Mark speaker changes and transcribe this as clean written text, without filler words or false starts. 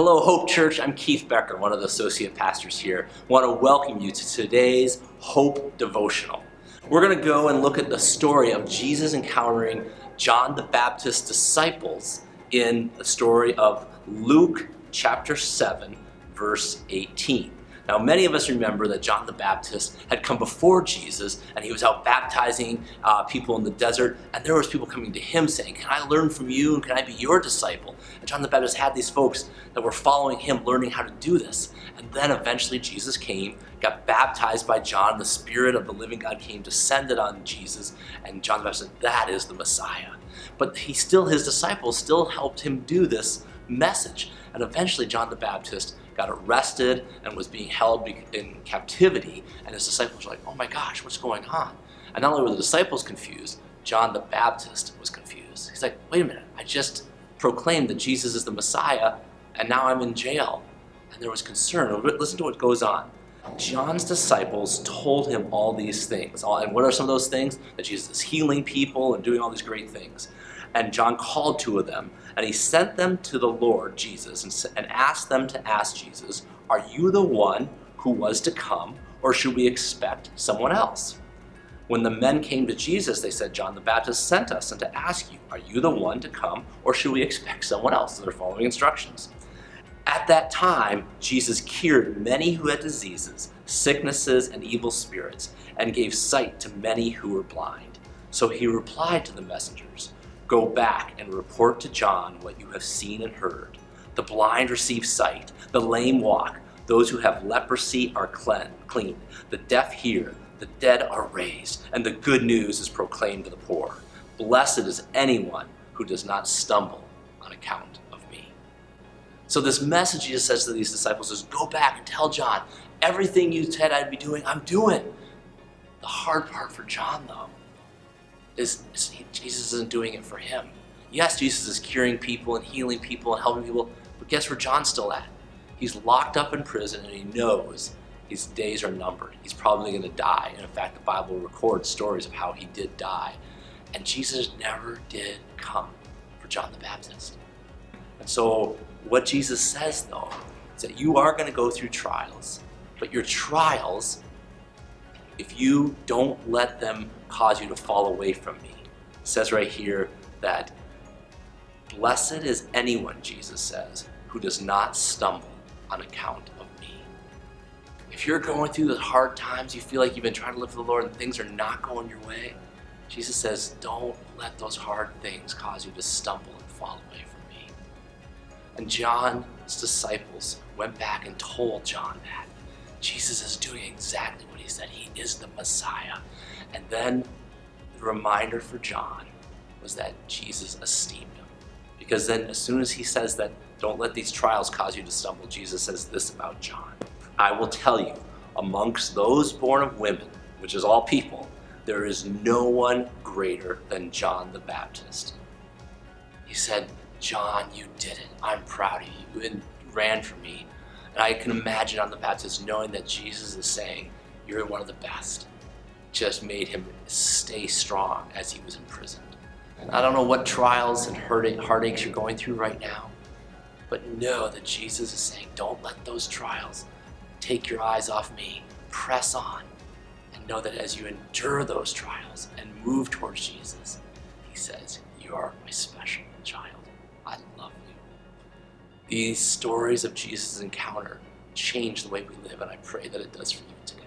Speaker 1: Hello, Hope Church. I'm Keith Becker, one of the associate pastors here. I want to welcome you to today's Hope Devotional. We're going to go and look at the story of Jesus encountering John the Baptist's disciples in the story of Luke chapter 7, verse 18. Now, many of us remember that John the Baptist had come before Jesus, and he was out baptizing people in the desert, and there was people coming to him saying, "Can I learn from you, and can I be your disciple?" And John the Baptist had these folks that were following him, learning how to do this. And then eventually Jesus came, got baptized by John. The Spirit of the living God came, descended on Jesus, and John the Baptist said, "That is the Messiah." But his disciples still helped him do this message. And eventually John the Baptist got arrested and was being held in captivity, and his disciples were like, "Oh my gosh, what's going on?" And not only were the disciples confused, John the Baptist was confused. He's like, "Wait a minute, I just proclaimed that Jesus is the Messiah, and now I'm in jail." And there was concern. Listen to what goes on. John's disciples told him all these things. And what are some of those things? That Jesus is healing people and doing all these great things. And John called two of them, and he sent them to the Lord Jesus and asked them to ask Jesus, "Are you the one who was to come, or should we expect someone else?" When the men came to Jesus, they said, "John the Baptist sent us and to ask you, are you the one to come, or should we expect someone else?" So they're following instructions. At that time, Jesus cured many who had diseases, sicknesses, and evil spirits, and gave sight to many who were blind. So he replied to the messengers, "Go back and report to John what you have seen and heard. The blind receive sight, the lame walk, those who have leprosy are cleaned, the deaf hear, the dead are raised, and the good news is proclaimed to the poor. Blessed is anyone who does not stumble on account of me." So this message Jesus says to these disciples is, go back and tell John, everything you said I'd be doing, I'm doing. The hard part for John, though, is Jesus isn't doing it for him. Yes, Jesus is curing people and healing people and helping people, but guess where John's still at? He's locked up in prison, and he knows his days are numbered. He's probably going to die. And in fact, the Bible records stories of how he did die. And Jesus never did come for John the Baptist. And so what Jesus says, though, is that you are going to go through trials, but your trials, if you don't let them cause you to fall away from me. It says right here that blessed is anyone, Jesus says, who does not stumble on account of me. If you're going through the hard times, you feel like you've been trying to live for the Lord and things are not going your way, Jesus says, don't let those hard things cause you to stumble and fall away from me. And John's disciples went back and told John that Jesus is doing exactly what he said. He is the Messiah. And then the reminder for John was that Jesus esteemed him. Because then as soon as he says that, don't let these trials cause you to stumble, Jesus says this about John. "I will tell you, amongst those born of women, which is all people, there is no one greater than John the Baptist." He said, "John, you did it. I'm proud of you. You ran for me." And I can imagine John the Baptist knowing that Jesus is saying, "You're one of the best." Just made him stay strong as he was imprisoned. And I don't know what trials and heartaches you're going through right now, but know that Jesus is saying, don't let those trials take your eyes off me. Press on, and know that as you endure those trials and move towards Jesus, he says, you are my special child. I love you. These stories of Jesus' encounter change the way we live, and I pray that it does for you today.